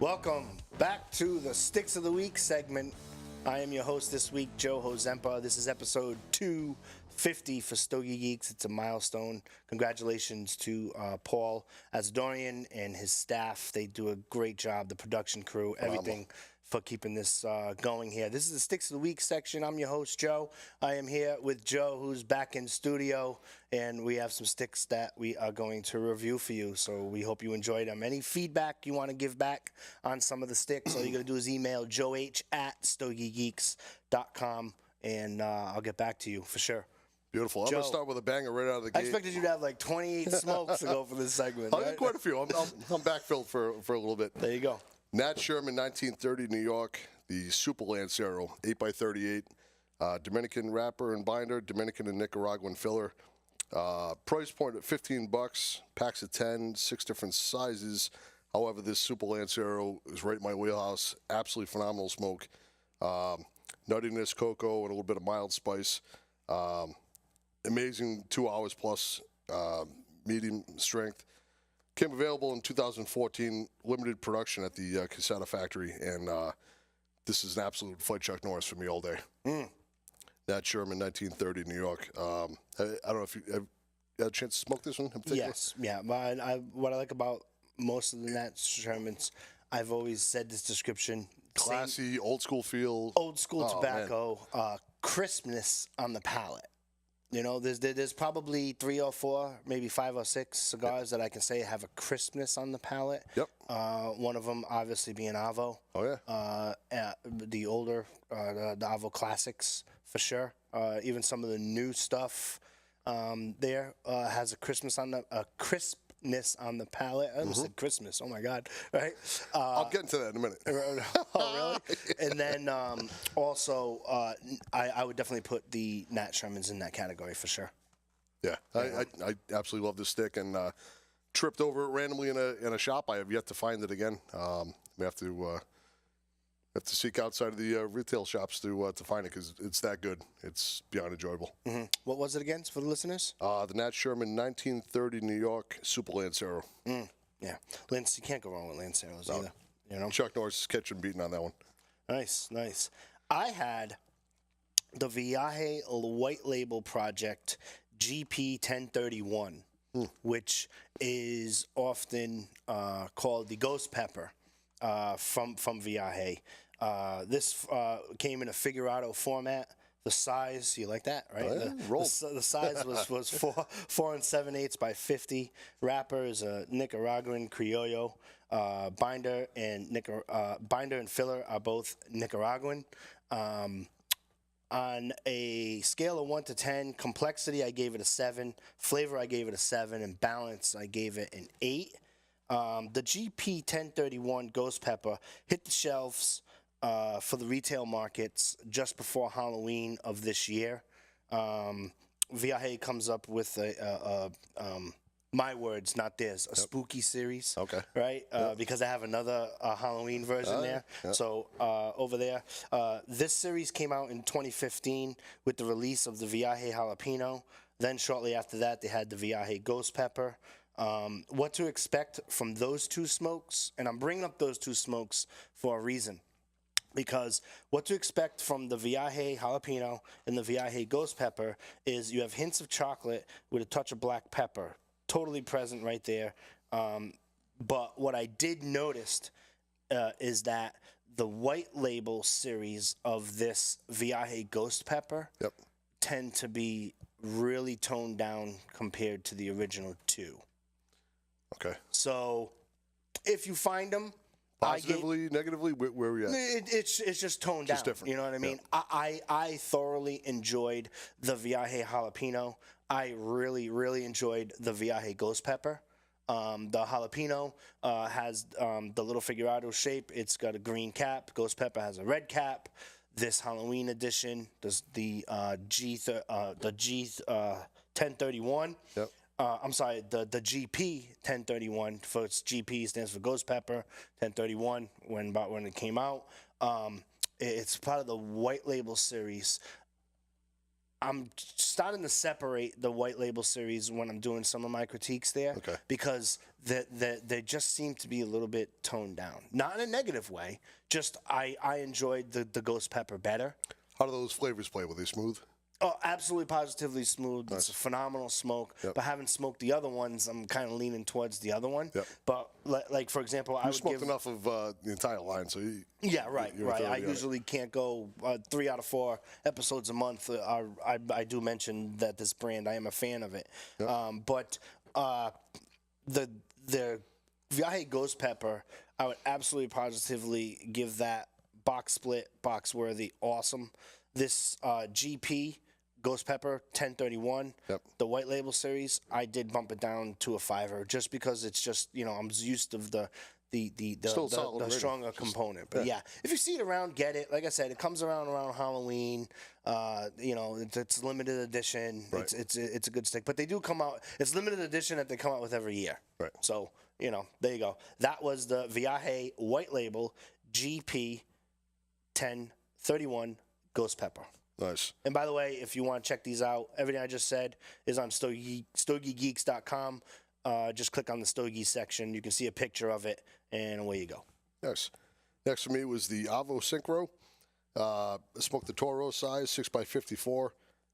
Welcome back to the Sticks of the Week segment. I am your host this week, Joe Hozempa. This is episode 250 for Stogie Geeks. It's a milestone. Congratulations to Paul Azdorian and his staff. They do a great job, the production crew, everything for keeping this going here. This is the Sticks of the Week section. I'm your host, Joe. I am here with Joe, who's back in studio, and we have some sticks that we are going to review for you. So we hope you enjoyed them. Any feedback you want to give back on some of the sticks, all you got to do is email joeh@stogiegeeks.com, and I'll get back to you for sure. Beautiful. I'm going to start with a banger right out of the gate. I expected you to have like 28 smokes to go for this segment. I got quite a few. I'm backfilled for a little bit. There you go. Nat Sherman, 1930, New York. The Super Lancero, 8x38. Dominican wrapper and binder, Dominican and Nicaraguan filler. Price point at $15. Packs of 10, 6 different sizes. However, this Super Lancero is right in my wheelhouse. Absolutely phenomenal smoke. Nuttiness, cocoa, and a little bit of mild spice. Amazing 2 hours plus, medium strength. Came available in 2014, limited production at the Casetta factory, and this is an absolute fight Chuck Norris for me all day. Nat Sherman, 1930, New York. I don't know if you have had a chance to smoke this one in particular? Yes, yeah. But what I like about most of the Nat Shermans, I've always said this description. Classy, old school feel. Old school tobacco, crispness on the palate. You know, there's probably 3 or 4, maybe 5 or 6 cigars that I can say have a crispness on the palate. Yep. One of them obviously being Avo. Oh, yeah. The older, the Avo Classics for sure. Even some of the new stuff there has a crispness on the palate. I almost said Christmas. Oh my God! Right? I'll get into that in a minute. Oh, really? And then also, I would definitely put the Nat Shermans in that category for sure. Yeah, I absolutely love this stick, and tripped over it randomly in a shop. I have yet to find it again. We have to seek outside of the retail shops to find it because it's that good. It's beyond enjoyable. What was it again for the listeners? The Nat Sherman 1930 New York Super Lancero. Yeah, you can't go wrong with Lanceros either. You know, Chuck Norris is catching beating on that one. Nice. I had the Viaje White Label Project GP 1031, which is often called the Ghost Pepper from Viaje. This came in a figurado format. The size, you like that, right? The size was 4 7/8 by 50. Wrapper is a Nicaraguan Criollo. Binder and filler are both Nicaraguan. On a scale of 1 to 10, complexity I gave it a 7. Flavor I gave it a 7, and balance I gave it an 8. The GP 1031 Ghost Pepper hit the shelves for the retail markets just before Halloween of this year. Viaje comes up with my words, not theirs, a spooky series. Okay. Right? Because I have another Halloween version there. Yep. So over there, this series came out in 2015 with the release of the Viaje Jalapeno. Then shortly after that, they had the Viaje Ghost Pepper. What to expect from those two smokes, and I'm bringing up those two smokes for a reason. Because what to expect from the Viaje Jalapeno and the Viaje Ghost Pepper is you have hints of chocolate with a touch of black pepper. Totally present right there. But what I did notice is that the white label series of this Viaje Ghost Pepper tend to be really toned down compared to the original 2. Okay. So if you find them, positively, negatively, where are we at? It's just toned down. Different. You know what I mean? Yeah. I thoroughly enjoyed the Viaje Jalapeno. I really, really enjoyed the Viaje Ghost Pepper. The jalapeno has the little figurado shape. It's got a green cap. Ghost Pepper has a red cap. This Halloween edition, the G1031. Yep. I'm sorry, the GP 1031. For its GP stands for Ghost Pepper 1031. When it came out, it's part of the white label series. I'm starting to separate the white label series when I'm doing some of my critiques there, Okay. because they just seem to be a little bit toned down. Not in a negative way. Just I enjoyed the ghost pepper better. How do those flavors play? Were they smooth? Oh, absolutely, positively smooth. It's a phenomenal smoke. Yep. But having smoked the other ones, I'm kind of leaning towards the other one. Yep. But like for example, I would smoked give enough of the entire line, so yeah, right. you're I thoroughly on it. usually can't go 3 out of 4 episodes a month. I do mention that this brand, I am a fan of it. Yep. But the Viaje Ghost Pepper, I would absolutely positively give that box split, box worthy, awesome. This GP Ghost Pepper 1031, Yep. the white label series, I did bump it down to a 5er just because it's just, I'm used to the Still solid rating. stronger component. But yeah, if you see it around, get it. Like I said, it comes around Halloween. It's limited edition. Right. It's a good stick. But they do come out. It's limited edition that they come out with every year. Right. So there you go. That was the Viaje white label GP 1031 Ghost Pepper. Nice. And by the way, if you want to check these out, everything I just said is on StogieGeeks.com. Just click on the Stogie section. You can see a picture of it, and away you go. Nice. Next for me was the Avo Synchro. I smoked the Toro size, 6x54,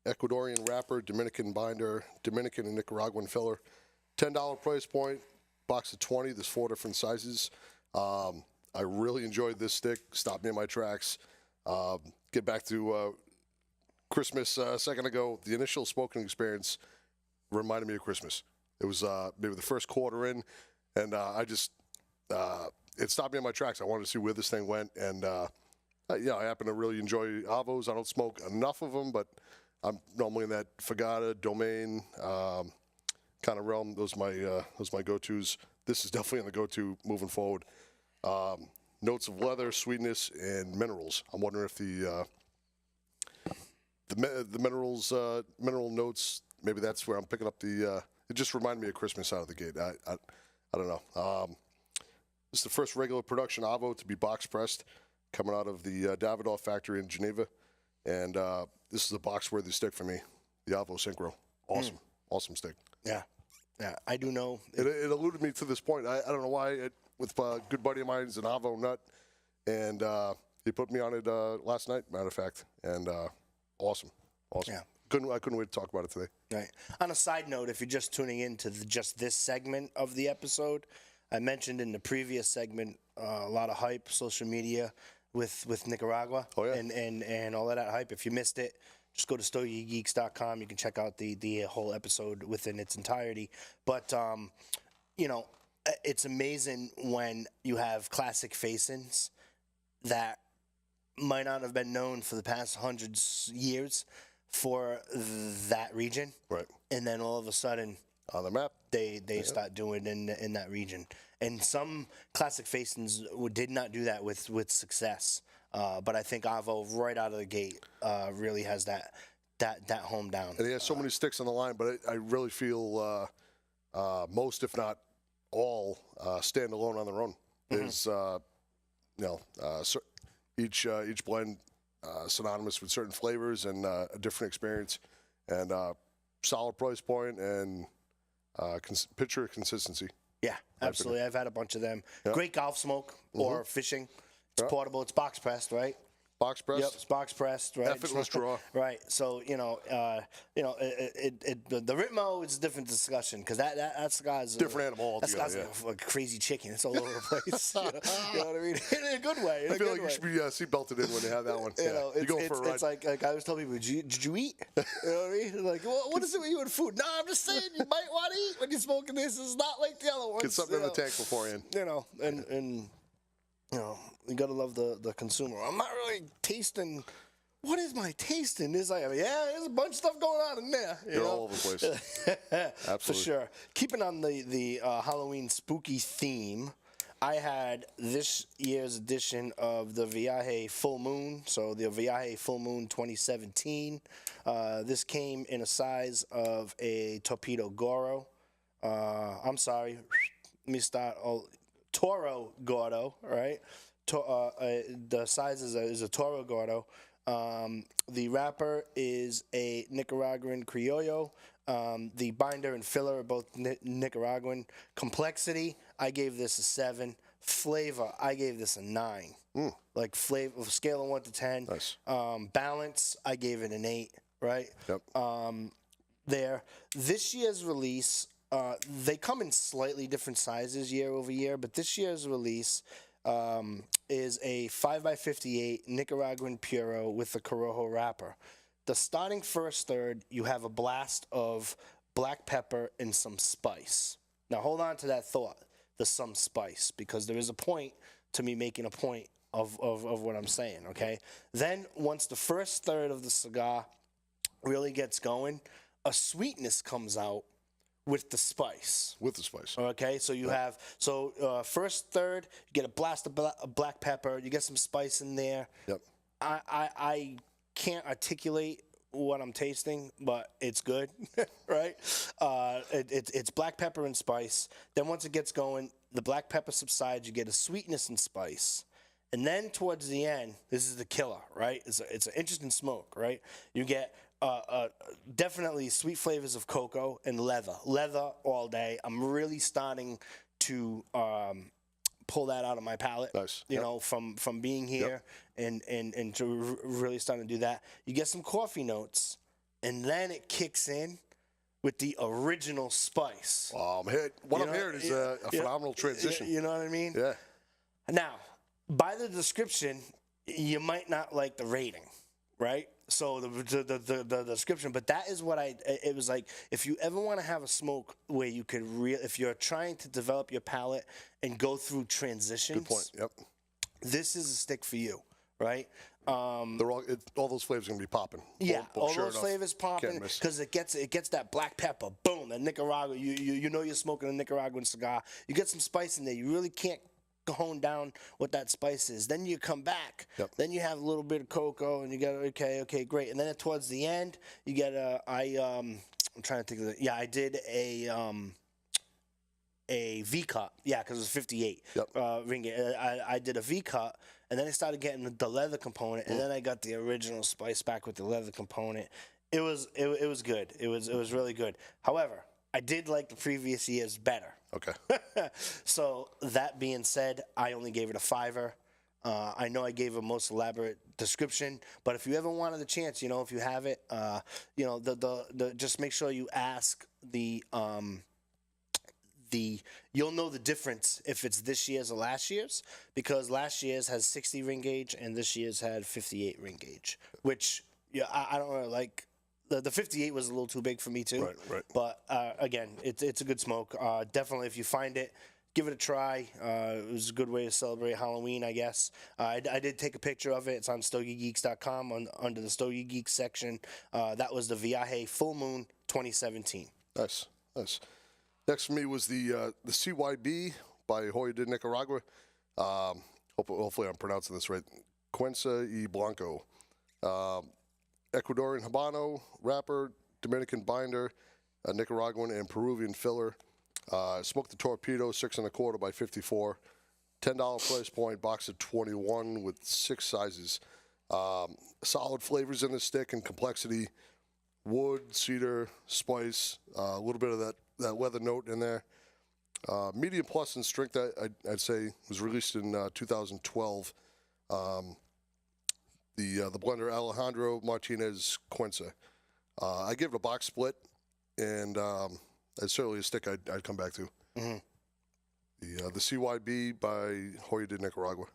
Ecuadorian wrapper, Dominican binder, Dominican and Nicaraguan filler. $10 price point, box of 20. There's 4 different sizes. I really enjoyed this stick. Stopped me in my tracks. Get back to Christmas a second ago. The initial smoking experience reminded me of Christmas. It was maybe the first quarter in, and it stopped me in my tracks. I wanted to see where this thing went, and I happen to really enjoy Avos. I don't smoke enough of them, but I'm normally in that Fagata, Domain kind of realm. Those are my go-tos. This is definitely in the go-to moving forward. Notes of leather, sweetness, and minerals. I'm wondering if the minerals, mineral notes, maybe that's where I'm picking up the. It just reminded me of Christmas out of the gate. I don't know. This is the first regular production Avo to be box pressed, coming out of the Davidoff factory in Geneva, and this is a box worthy stick for me. The Avo Synchro, awesome, awesome stick. Yeah, I do know. It eluded me to this point. I don't know why. With a good buddy of mine, is an Avo nut, and he put me on it last night, matter of fact, and awesome. Yeah. I couldn't wait to talk about it today. Right. On a side note, if you're just tuning in to just this segment of the episode, I mentioned in the previous segment a lot of hype, social media with Nicaragua, Oh, yeah. and all of that hype. If you missed it, just go to StogieGeeks.com. You can check out the whole episode within its entirety. But it's amazing when you have classic facings that might not have been known for the past hundreds years for that region, Right. and then all of a sudden On the map. they start doing in that region. And some classic facings did not do that with success. But I think Avo right out of the gate really has that home down. And he has so many sticks on the line, but I really feel most, if not all, stand alone on their own. There's, each blend synonymous with certain flavors and a different experience, and solid price point and picture consistency. Yeah, absolutely. I've had a bunch of them. Yeah. Great golf smoke or fishing. It's portable. It's box pressed, right? Box press. Yep, it's box pressed, right? Effortless draw. Right. So the Ritmo is a different discussion because that cigar's Different animal altogether. That cigar's like a crazy chicken. It's all over the place. You know what I mean? In a good way. I feel like you should be seatbelted in when you have that one. You're going for a ride. It's like I always tell people, did you eat? You know what I mean? Like, well, what is it with you and food? No, I'm just saying you might want to eat when you're smoking this. It's not like the other ones. Get something in the tank beforehand. And you gotta love the consumer. I'm not really tasting. What is my tasting? There's there's a bunch of stuff going on in there. You're all over the place. Absolutely. For sure. Keeping on the Halloween spooky theme, I had this year's edition of the Viaje Full Moon. So the Viaje Full Moon 2017. This came in a size of a Torpedo Goro. I'm sorry. Let me start. Toro Gordo, right? The size is a Toro Gordo. The wrapper is a Nicaraguan Criollo. The binder and filler are both Nicaraguan. Complexity, I gave this a 7. Flavor, I gave this a 9. Like flavor, scale of 1 to 10. Nice. Balance, I gave it an 8. Right. Yep. There. This year's release, they come in slightly different sizes year over year, but this year's release is a 5x58 Nicaraguan Puro with the Corojo wrapper. The starting first third, you have a blast of black pepper and some spice. Now hold on to that thought, the some spice, because there is a point to me making a point of what I'm saying, okay? Then once the first third of the cigar really gets going, a sweetness comes out with the spice. With the spice. Okay, so you have, first third, you get a blast of black pepper, you get some spice in there. Yep. I can't articulate what I'm tasting, but it's good, right? It's black pepper and spice. Then once it gets going, the black pepper subsides, you get a sweetness and spice. And then towards the end, this is the killer, right? It's an interesting smoke, right? You get definitely sweet flavors of cocoa and leather all day. I'm really starting to pull that out of my palate. Nice. You know, from being here and to really starting to do that. You get some coffee notes, and then it kicks in with the original spice. What I'm hearing is a phenomenal transition. You know what I mean? Yeah. Now, by the description, you might not like the rating, right? So the description, but that is what it was like. If you ever want to have a smoke where you could if you're trying to develop your palate and go through transitions. Good point. Yep. This is a stick for you, right? They're all those flavors are gonna be popping. Yeah, all sure those enough. flavors popping because it gets that black pepper. Boom, that Nicaragua. You know you're smoking a Nicaraguan cigar. You get some spice in there. You really can't hone down what that spice is. Then you come back. Yep. Then you have a little bit of cocoa, and you get okay, great. And then towards the end, you get I'm trying to think of it. Yeah, I did a V cut. Yeah, because it was 58 ringgit. I did a V cut, and then I started getting the leather component, and then I got the original spice back with the leather component. It was good. It was really good. However, I did like the previous years better. Okay. So that being said, I only gave it a 5. I know I gave a most elaborate description, but if you ever wanted the chance, if you have it, just make sure you ask you'll know the difference if it's this year's or last year's, because last year's has 60 ring gauge and this year's had 58 ring gauge, which I don't really like. The 58 was a little too big for me too. Right. But again, it's a good smoke. Definitely, if you find it, give it a try. It was a good way to celebrate Halloween, I guess. I did take a picture of it. It's on StogieGeeks.com under the Stogie Geeks section. That was the Viaje Full Moon 2017. Nice. Next for me was the CYB by Hoya de Nicaragua. Hopefully I'm pronouncing this right. Cuenca y Blanco. Ecuadorian Habano wrapper, Dominican binder, Nicaraguan and Peruvian filler. Smoked the Torpedo 6 1/4 by 54. $10 price point, box of 21 with 6 sizes. Solid flavors in the stick and complexity. Wood, cedar, spice, a little bit of that leather note in there. Medium plus in strength, I'd say, was released in 2012. The blender Alejandro Martinez Cuenca. I give it a box split, and it's certainly a stick I'd come back to. Mm-hmm. The CYB by Hoya de Nicaragua.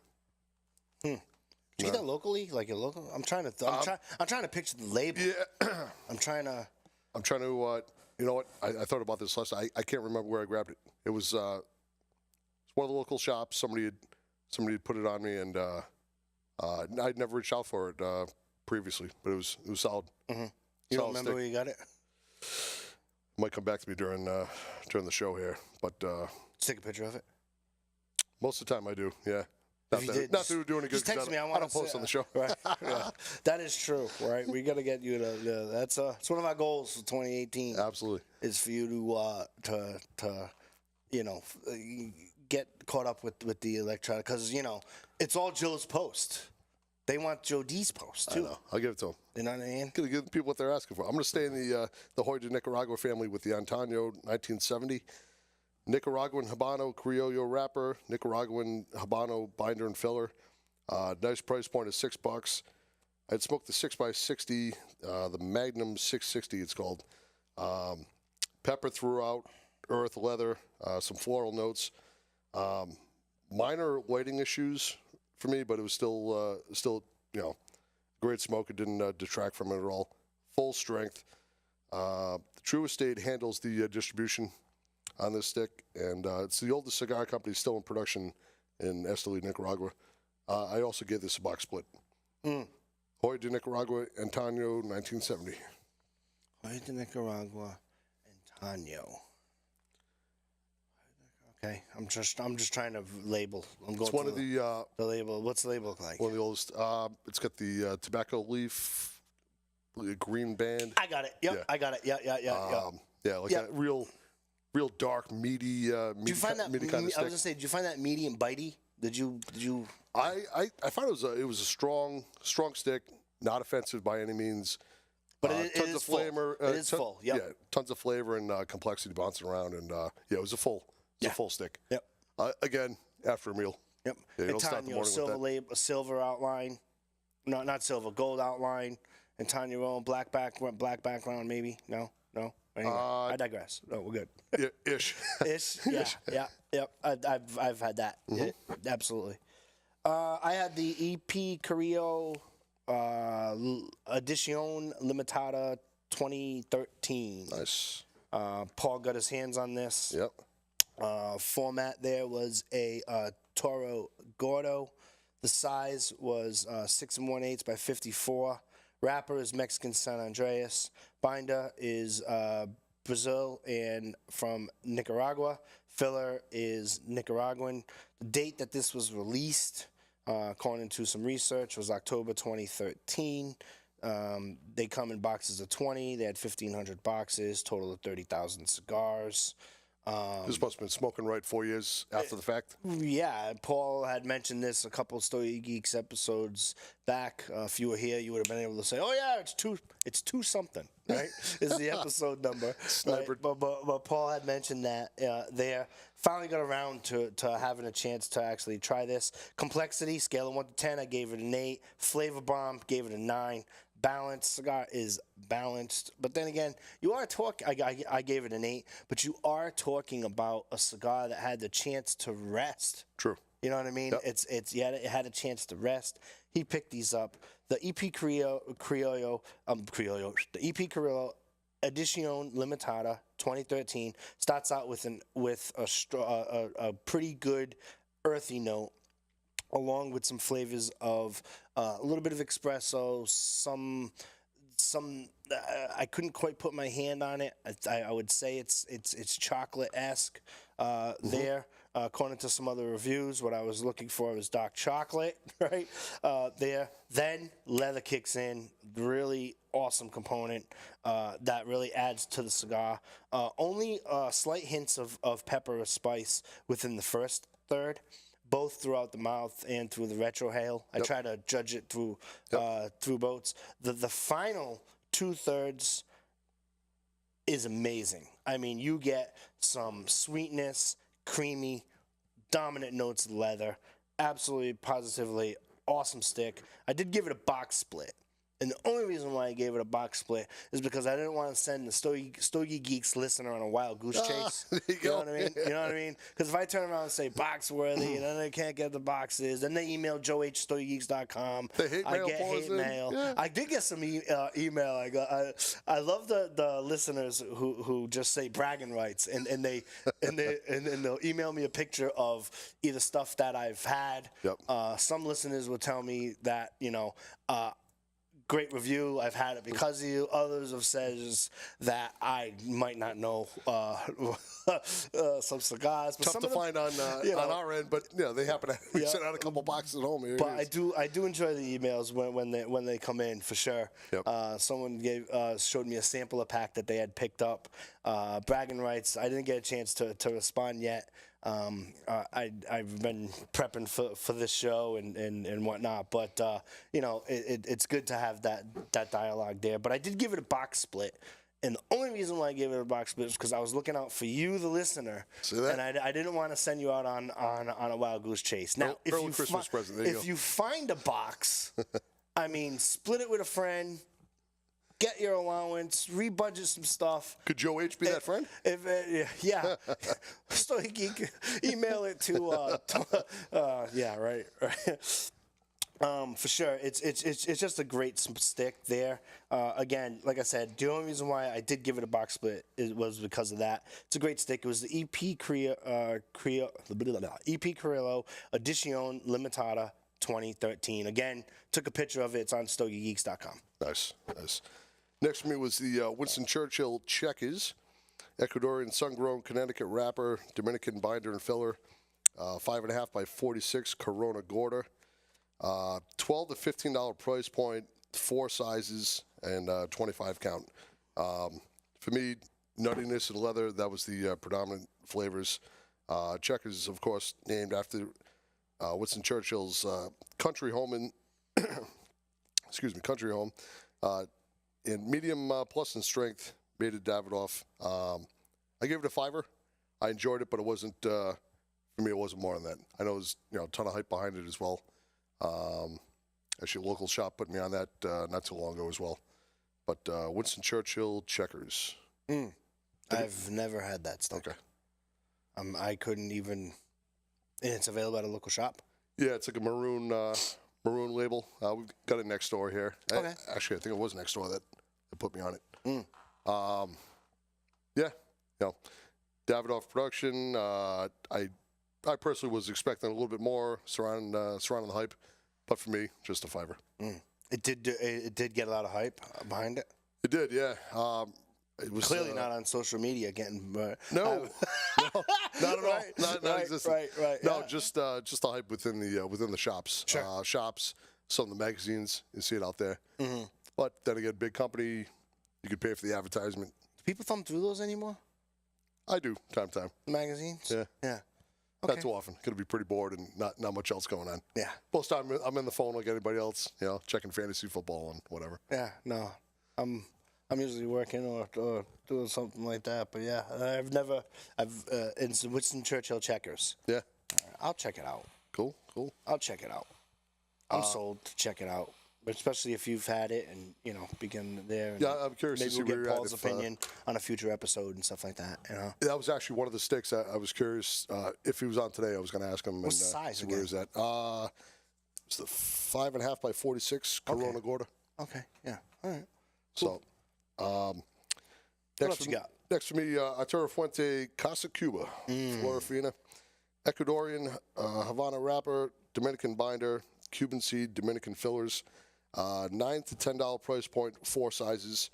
Do you get that locally, like a local? I'm trying to picture the label. Yeah. I'm trying to. You know what? I thought about this last. I can't remember where I grabbed it. It was one of the local shops. Somebody had put it on me, and I'd never reached out for it previously, but it was solid. Mm-hmm. You don't remember where you got it? Might come back to me during the show here, but take a picture of it. Most of the time I do. Yeah. Not that we're doing a good. Just text me. I don't post on the show. Right. Yeah. That is true. Right. We got to get you to. That's it's one of our goals for 2018. Absolutely. Is for you to get caught up with the electronic, because it's all Joe's post. They want Joe D's post, I too. know. I'll give it to them. You know what I mean? Gonna give people what they're asking for. I'm gonna stay in the Hoy de Nicaragua family with the Antonio 1970. Nicaraguan Habano Criollo wrapper, Nicaraguan Habano binder and filler. Nice price point is $6. I'd smoked the 6x60, the Magnum 660 it's called. Pepper throughout, earth, leather, some floral notes. Minor lighting issues for me, but it was still great smoke. It didn't detract from it at all. Full strength. True Estate handles the distribution on this stick, and it's the oldest cigar company still in production in Esteli, Nicaragua. I also gave this a box split. Hoy de Nicaragua, Antonio, 1970. Hoy de Nicaragua, Antonio. Okay, I'm just trying to label. I'm going. It's one of the label. What's the label look like? one of the oldest. It's got the tobacco leaf, green band. I got it. Yep, Yeah. I got it. Yeah. Yeah, like a real dark, meaty. Did you find that? Meaty kind of I was stick. gonna say, did you find that meaty and bitey? Did you? I found it was a strong stick, not offensive by any means. But it tons is of full. flavor. It is full. Yep. Yeah, tons of flavor and complexity bouncing around, and it was a full stick. Yep. Again, after a meal. Yep. Yeah, you don't start the Antonio, morning with silver that. label, silver outline. No, not silver, gold outline. Antonio, black background, maybe. No. Anyway, I digress. No, we're good. Yeah, ish. Ish. Yep. I've had that. Yeah, absolutely. I had the EP Carrillo Edición Limitada 2013. Nice. Paul got his hands on this. Yep. Format there was a Toro Gordo. The size was 6 1/8 by 54. Wrapper is Mexican San Andreas. Binder is Brazil and from Nicaragua. Filler is Nicaraguan. The date that this was released, according to some research, was October 2013. They come in boxes of 20. They had 1,500 boxes, total of 30,000 cigars. This must have been smoking right 4 years after the fact. Yeah, Paul had mentioned this a couple of Stogie Geeks episodes back. If you were here, you would have been able to say, "Oh yeah, it's two something," right? Is the episode number. Right? But Paul had mentioned that there. Finally got around to having a chance to actually try this. Complexity scale of 1 to 10, I gave it an 8. Flavor bomb, gave it a 9. Balanced cigar is balanced, but then again, you are talking. I gave it an 8, but you are talking about a cigar that had the chance to rest. True. You know what I mean? Yep. It had a chance to rest. He picked these up. The EP Criollo, the EP Carrillo Edición Limitada 2013 starts out with a pretty good earthy note, along with some flavors of a little bit of espresso, some I couldn't quite put my hand on it. I would say it's chocolate-esque there. According to some other reviews, what I was looking for was dark chocolate, right? There. Then leather kicks in. Really awesome component that really adds to the cigar. Only slight hints of pepper or spice within the first third, both throughout the mouth and through the retrohale. I try to judge it through both. The final 2/3 is amazing. I mean, you get some sweetness, creamy, dominant notes of leather. Absolutely, positively awesome stick. I did give it a box split. And the only reason why I gave it a box split is because I didn't want to send the Stogie Geeks listener on a wild goose chase. There you You know go. what I mean? You know what I mean? Because if I turn around and say box worthy, and then they can't get the boxes, then they email joe@stogiegeeks.com. The hate I mail get pours hate in. mail. Yeah. I did get some email. I love the listeners who just say bragging rights, and they'll email me a picture of either stuff that I've had. Yep. Some listeners will tell me that great review. I've had it because of you. Others have said that I might not know some cigars. But Tough some to of them, find on our end, but they happen to send out a couple boxes at home. Here But I do enjoy the emails when they come in for sure. Yep. Someone showed me a sample of pack that they had picked up. Bragging rights. I didn't get a chance to respond yet. I've been prepping for this show and whatnot, but it's good to have that dialogue there. But I did give it a box split. And the only reason why I gave it a box split is because I was looking out for you, the listener, and I didn't want to send you out on a wild goose chase. Now, if you find a box, I mean, split it with a friend, get your allowance, rebudget some stuff. Could Joe H be that friend? Yeah, Stogie Geek, email it to yeah, right. For sure, it's just a great stick there. Again, like I said, the only reason why I did give it a box split was because of that. It's a great stick. It was the EP Criollo Edition Limitada 2013. Again, took a picture of it. It's on StogieGeeks.com. Nice. Next for me was the Winston Churchill Checkers, Ecuadorian sun-grown Connecticut wrapper, Dominican binder and filler, 5.5 by 46 Corona Gorda. $12 to $15 price point, 4 sizes, and 25 count. For me, nuttiness and leather, that was the predominant flavors. Checkers, of course, named after Winston Churchill's country home in country home. In medium plus in strength, made it Davidoff. I gave it a 5. I enjoyed it, but it wasn't for me. It wasn't more than that. I know there's a ton of hype behind it as well. Actually, a local shop put me on that not too long ago as well. But Winston Churchill Checkers. I've never had that stuff. Okay. I couldn't even. And it's available at a local shop. Yeah, it's like a maroon label. We've got it next door here. Okay. Actually, I think it was next door that put me on it. Yeah, Davidoff production. I personally was expecting a little bit more surrounding the hype, but for me, just a 5. It did get a lot of hype behind it. It did, yeah. It was clearly not on social media getting. No, not at all. Not existent. Right. No, just the hype within the shops. Sure. Shops, some of the magazines, you see it out there. Mm-hmm. But then again, big company, you could pay for the advertisement. Do people thumb through those anymore? I do, time to time. The magazines? Yeah. Okay. Not too often. Going to be pretty bored and not much else going on. Yeah. Most time I'm in the phone like anybody else, checking fantasy football and whatever. Yeah, no. I'm usually working or doing something like that. But yeah, it's Winston Churchill Checkers. Yeah. I'll check it out. Cool. I'll check it out. I'm sold to check it out. But especially if you've had it and, begin there. Yeah, I'm curious to see maybe we'll where get you're Paul's opinion on a future episode and stuff like that, That was actually one of the sticks I was curious if he was on today. I was going to ask him. What's the size again? Where is that? It's the 5.5 by 46 Corona Gorda. Okay, yeah. All right. Cool. So, what else you got? Next for me, Arturo Fuente Casa Cuba, Flora Fina, Ecuadorian Havana wrapper, Dominican binder, Cuban seed, Dominican fillers, $9 to $10 price point, 4 sizes.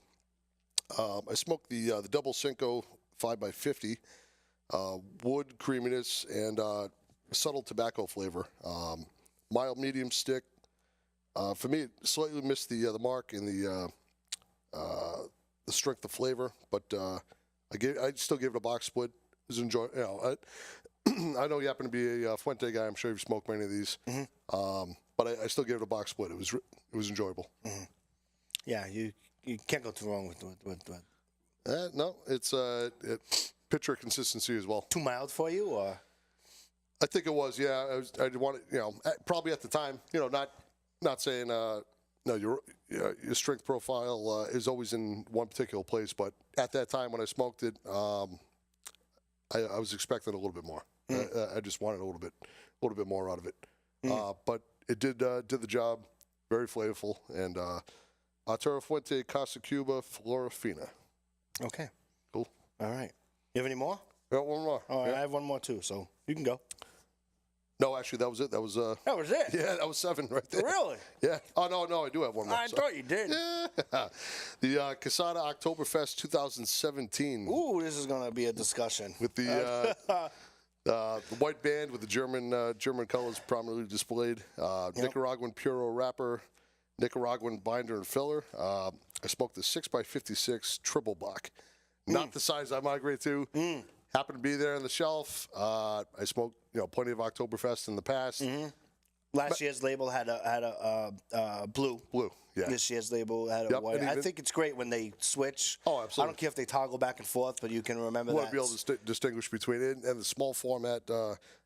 I smoked the double Cinco 5 by 50, wood creaminess and subtle tobacco flavor. Mild medium stick. For me, it slightly missed the mark in the strength of flavor, but I still gave it a box split. It was enjoyable. I know you happen to be a Fuente guy. I'm sure you've smoked many of these. Mm-hmm. But I still gave it a box split. It was enjoyable. Mm-hmm. Yeah, you can't go too wrong with no, it's picture consistency as well. Too mild for you, or? I think it was. Yeah, I wanted, probably at the time, not saying no, your strength profile is always in one particular place, but at that time when I smoked it, I was expecting a little bit more. I just wanted a little bit more out of it. But it did the job. Very flavorful. And Arturo Fuente Casa Cuba Flora Fina. Okay. Cool. All right. You have any more? I got one more. All right, yeah. I have one more too, so you can go. No, actually, that was it. That was it? Yeah, that was 7 right there. Really? Yeah. Oh, no, I do have one more. I thought you did. Yeah. The Casada Oktoberfest 2017. Ooh, this is going to be a discussion. With the white band with the German colors prominently displayed. Nicaraguan Puro wrapper, Nicaraguan binder and filler. I smoked the 6 by 56 triple block. Not the size I migrate to. happened to be there on the shelf. I smoked, plenty of Oktoberfest in the past. Last year's label had a blue. Blue, yeah. This year's label had a white. I think it's great when they switch. Oh, absolutely. I don't care if they toggle back and forth, but you can remember that. You want to be able to distinguish between it and the small format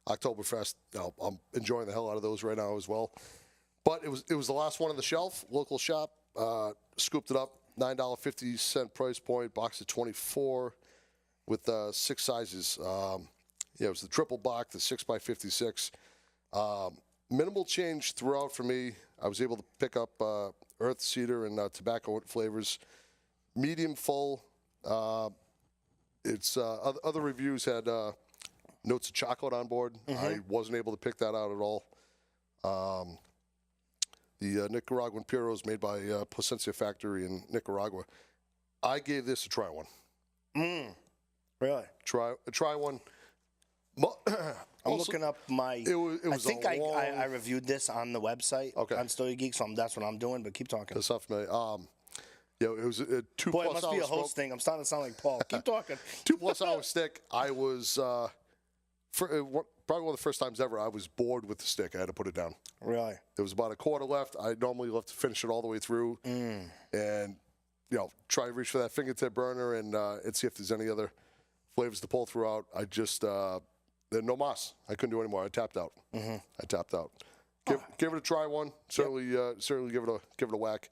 Oktoberfest. I'm enjoying the hell out of those right now as well. But it was the last one on the shelf. Local shop scooped it up. $9.50 price point. Box of 24 with 6 sizes. It was the triple box, the 6x56. Minimal change throughout for me. I was able to pick up earth, cedar, and tobacco flavors. Medium full. Other reviews had notes of chocolate on board. I wasn't able to pick that out at all. The Nicaraguan Puros made by Plasencia Factory in Nicaragua. I gave this a try one. Really? Try one. I'm looking up my. I think I reviewed this on the website on Stogie Geeks, so that's what I'm doing. But keep talking. That's not familiar. It was a 2+ Boy, it must be a hour host thing. I'm starting to sound like Paul. Keep talking. 2+ hour stick. I was probably one of the first times ever I was bored with the stick. I had to put it down. Really? There was about a quarter left. I normally love to finish it all the way through, and try to reach for that fingertip burner and see if there's any other flavors to pull throughout. I just no mas. I couldn't do anymore. I tapped out. I tapped out. Give it a try one. Certainly give it a whack.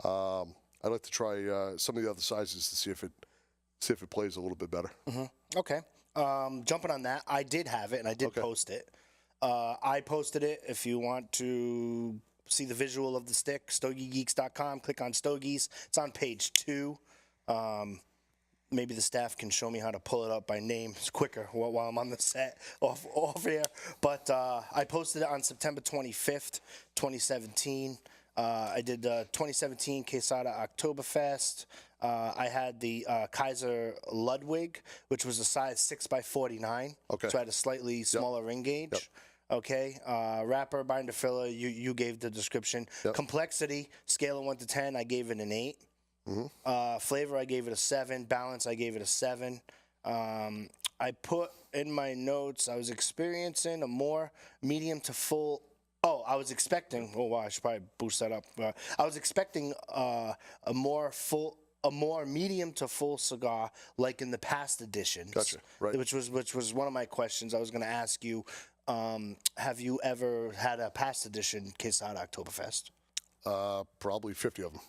I'd like to try some of the other sizes to see if it plays a little bit better. Okay. Jumping on that, I did have it and I did post it. I posted it. If you want to see the visual of the stick, StogieGeeks.com. Click on Stogies. It's on page 2. Maybe the staff can show me how to pull it up by name quicker while I'm on the set off here. But I posted it on September 25th, 2017. I did 2017 Quesada Oktoberfest. I had the Kaiser Ludwig, which was a size 6x49. Okay. So I had a slightly smaller ring gauge. Okay. Wrapper, binder, filler, you gave the description. Complexity, scale of 1 to 10, I gave it an 8. Flavor, I gave it a 7. Balance, I gave it a 7. I put in my notes, I was experiencing a more medium to full. Oh, I was expecting. Oh, wow, I should probably boost that up. I was expecting a more medium to full cigar, like in the past editions. Gotcha. Right. Which was one of my questions. I was going to ask you. Have you ever had a past edition Quesada Oktoberfest? Probably 50 of them.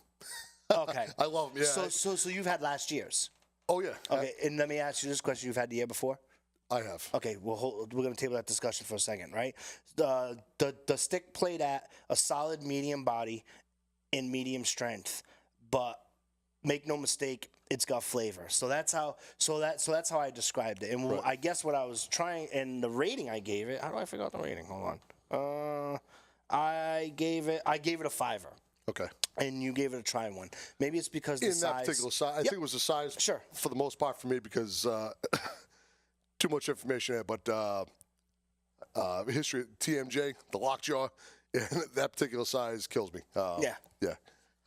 Okay. I love them. Yeah. So you've had last year's. Oh yeah. Okay, and let me ask you this question: you've had the year before? I have. Okay, we're going to table that discussion for a second, right? The stick played at a solid medium body in medium strength, but make no mistake, it's got flavor. So that's how I described it. And I guess what I was trying, and the rating I gave it. How do I figure out the rating? Hold on. I gave it a 5. Okay. And you gave it a try one. Maybe it's because the in size. that particular size. I think it was the size. Sure. For the most part for me because too much information there, but history of TMJ, the lockjaw, that particular size kills me. Yeah.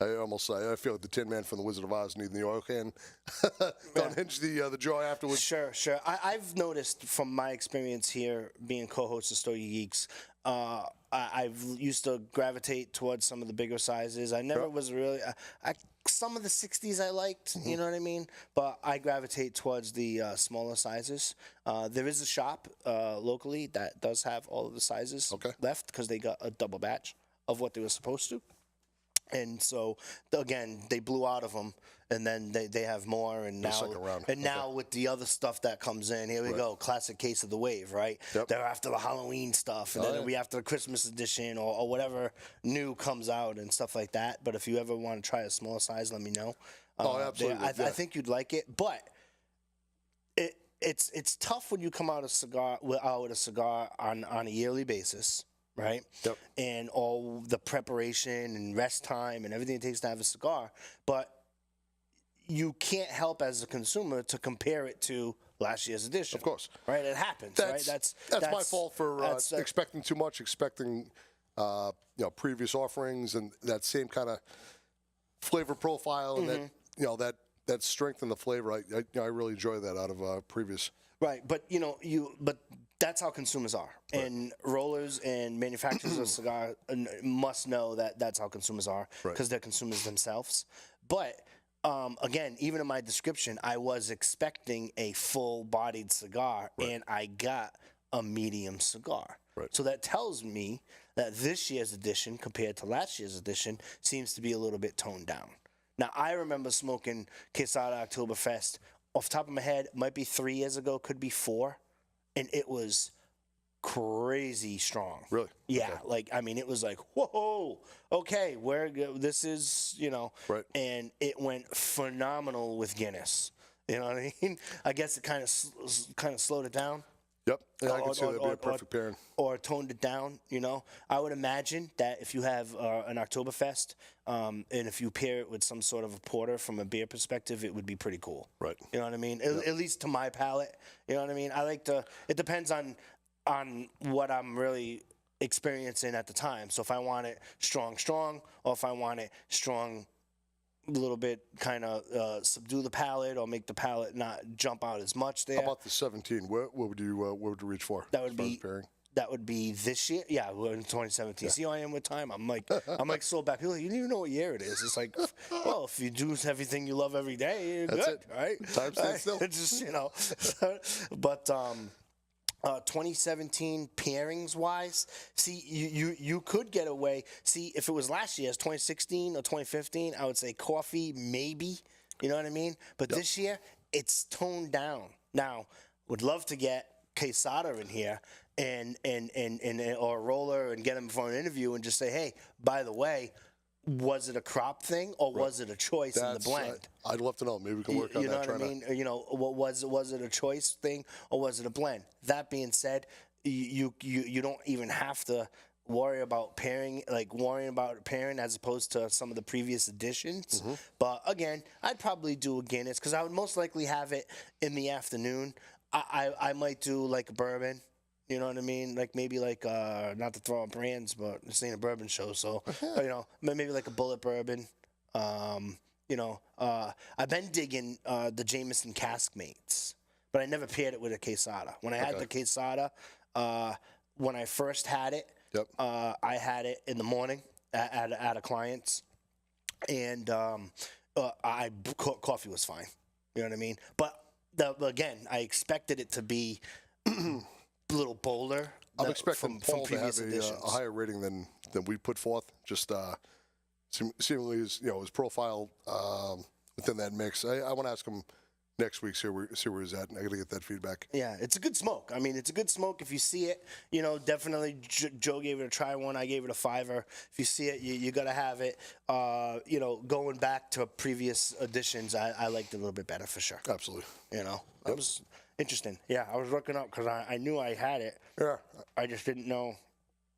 I feel like the Tin Man from the Wizard of Oz needing the oil can. Don't hinge the jaw afterwards. Sure. I've noticed from my experience here being co-host of Stogie Geeks, I've used to gravitate towards some of the bigger sizes. I never was really. Some of the 60s I liked, you know what I mean? But I gravitate towards the smaller sizes. There is a shop locally that does have all of the sizes left because they got a double batch of what they were supposed to. And so, again, they blew out of them, and then they have more, and now with the other stuff that comes in, here we go, classic case of the wave, right? They're after the Halloween stuff, and then we after the Christmas edition or whatever new comes out and stuff like that. But if you ever want to try a smaller size, let me know. Absolutely. I think you'd like it, but it's tough when you come out with a cigar on a yearly basis. Right? And all the preparation and rest time and everything it takes to have a cigar. But you can't help as a consumer to compare it to last year's edition. Of course. Right? It happens, right? That's my fault for expecting too much, expecting previous offerings and that same kind of flavor profile and that strength in the flavor. I really enjoy that out of previous. Right, but but that's how consumers are, and rollers and manufacturers of cigar must know that that's how consumers are because they're consumers themselves. But again, even in my description, I was expecting a full-bodied cigar, and I got a medium cigar. Right. So that tells me that this year's edition, compared to last year's edition, seems to be a little bit toned down. Now, I remember smoking Quesada Oktoberfest. Off the top of my head, might be 3 years ago, could be 4, and it was crazy strong. Really? Yeah, Okay. like, I mean, it was like, whoa, okay, this is, Right. and it went phenomenal with Guinness. You know what I mean? I guess it kind of slowed it down. Yep. Yeah, I can see that'd be a perfect pairing. Or toned it down, I would imagine that if you have an Oktoberfest, and if you pair it with some sort of a porter from a beer perspective, it would be pretty cool. Right. You know what I mean? At least to my palate. You know what I mean? It depends on what I'm really experiencing at the time. So if I want it strong, or if I want it strong, a little bit kind of subdue the palate or make the palate not jump out as much there. How about the 17? What would you reach for? That would be pairing? That would be this year. Yeah, we're in 2017. Yeah. See how I am with time? I'm like so back. People are like, you don't even know what year it is. It's like, well, if you do everything you love every day, you're That's good, it. right? Time stands still. It's just, but 2017 pairings wise, see, you could get away. See, if it was last year's 2016 or 2015, I would say coffee maybe. You know what I mean? But this year it's toned down. Now, would love to get Quesada in here and or a roller and get him for an interview and just say, hey, by the way, was it a crop thing or was it a choice in the blend? I'd love to know. Maybe we can work on that. You know what I mean? What was it a choice thing or was it a blend? That being said, you don't even have to worrying about pairing as opposed to some of the previous editions. Mm-hmm. But again, I'd probably do a Guinness because I would most likely have it in the afternoon. I might do like a bourbon. You know what I mean? Like maybe like not to throw out brands, but this ain't a bourbon show, so maybe like a bullet bourbon. I've been digging the Jameson Caskmates, but I never paired it with a Quesada. When I had the Quesada, when I first had it, I had it in the morning at a client's, and coffee was fine. You know what I mean? But again, I expected it to be a little bolder. I'm expecting from Paul to have editions. a higher rating than we put forth. Just seemingly his profile within that mix. I want to ask him next week, see where he's at, and I got to get that feedback. Yeah, it's a good smoke. I mean, it's a good smoke. If you see it, definitely Joe gave it a try one. I gave it a 5-er. If you see it, you got to have it. Going back to previous editions, I liked it a little bit better for sure. Absolutely. That was interesting. Yeah, I was looking up because I knew I had it. Yeah. I just didn't know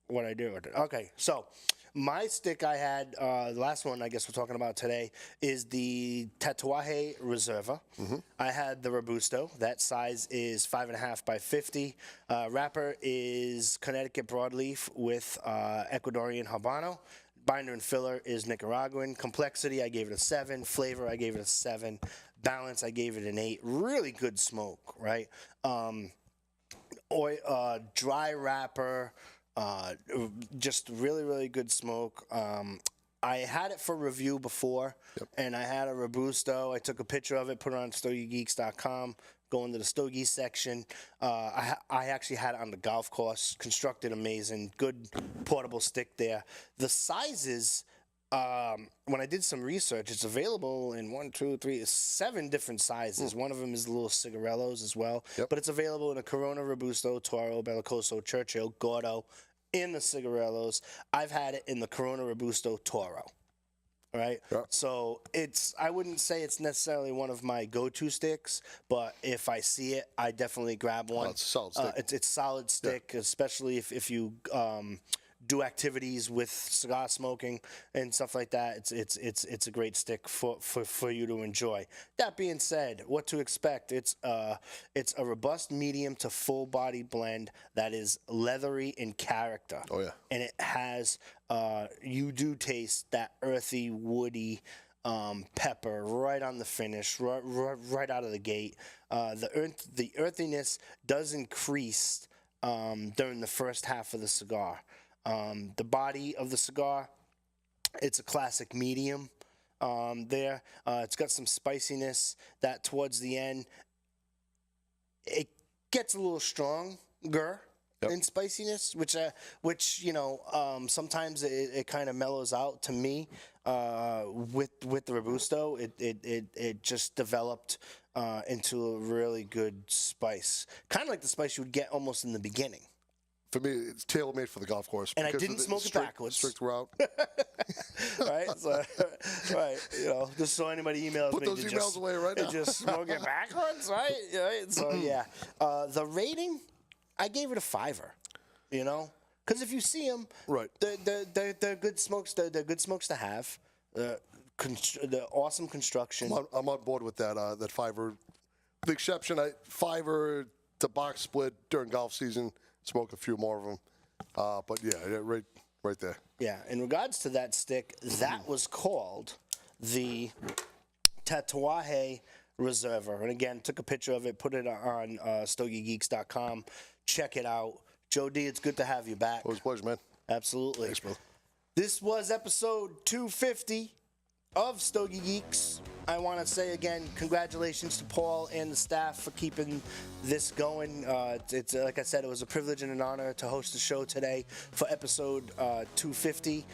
what I did with it. Okay, so my stick I had, the last one I guess we're talking about today, is the Tatuaje Reserva. Mm-hmm. I had the Robusto. That size is 5.5 by 50. Wrapper is Connecticut broadleaf with Ecuadorian Habano. Binder and filler is Nicaraguan. Complexity, I gave it a 7. Flavor, I gave it a 7. Balance, I gave it an 8. Really good smoke, right? Dry wrapper. Just really, really good smoke. I had it for review before, and I had a Robusto. I took a picture of it, put it on StogieGeeks.com, go into the Stogies section. I actually had it on the golf course, constructed amazing, good portable stick there. The sizes, when I did some research, it's available in 7 different sizes. One of them is the little cigarellos as well. But it's available in a Corona, Robusto, Toro, Bellicoso, Churchill, Gordo, in the cigarellos. I've had it in the Corona, Robusto, Toro. Right? So I wouldn't say it's necessarily one of my go-to sticks, but if I see it, I definitely grab one. It's a solid stick. It's solid stick, especially if you do activities with cigar smoking and stuff like that. It's a great stick for you to enjoy. That being said, what to expect? It's a robust medium to full body blend that is leathery in character. Oh yeah. And it has you do taste that earthy, woody pepper right on the finish, right out of the gate. The earthiness does increase during the first half of the cigar. The body of the cigar, it's a classic medium there. It's got some spiciness that towards the end, it gets a little stronger in spiciness, which sometimes it kind of mellows out to me. With the Robusto, it just developed into a really good spice, kind of like the spice you would get almost in the beginning. For me, it's tailor-made for the golf course. And I didn't smoke it backwards. Strict route. Right? So, right. Just so anybody emails Put me. those emails away right now. Just smoke it backwards, right? So, yeah. The rating, I gave it a 5. Because if you see them, right, they're good smokes. They're good smokes to have. The awesome construction. I'm on board with that. That 5. The exception, 5 to box split during golf season. Smoke a few more of them, but yeah, right there. Yeah. In regards to that stick, that was called the Tatuaje Reserva. And again, took a picture of it, put it on StogieGeeks.com. Check it out. Joe D, it's good to have you back. It was a pleasure, man. Absolutely. Thanks, bro. This was episode 250 of Stogie Geeks. I want to say again, congratulations to Paul and the staff for keeping this going. It's like I said, it was a privilege and an honor to host the show today for episode 250.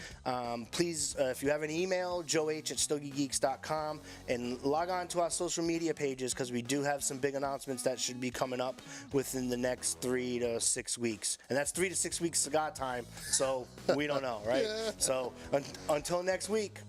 Please, if you have an email, joeh@stogiegeeks.com, and log on to our social media pages because we do have some big announcements that should be coming up within the next 3 to 6 weeks. And that's 3 to 6 weeks cigar time, so we don't know, right? Yeah. So until next week,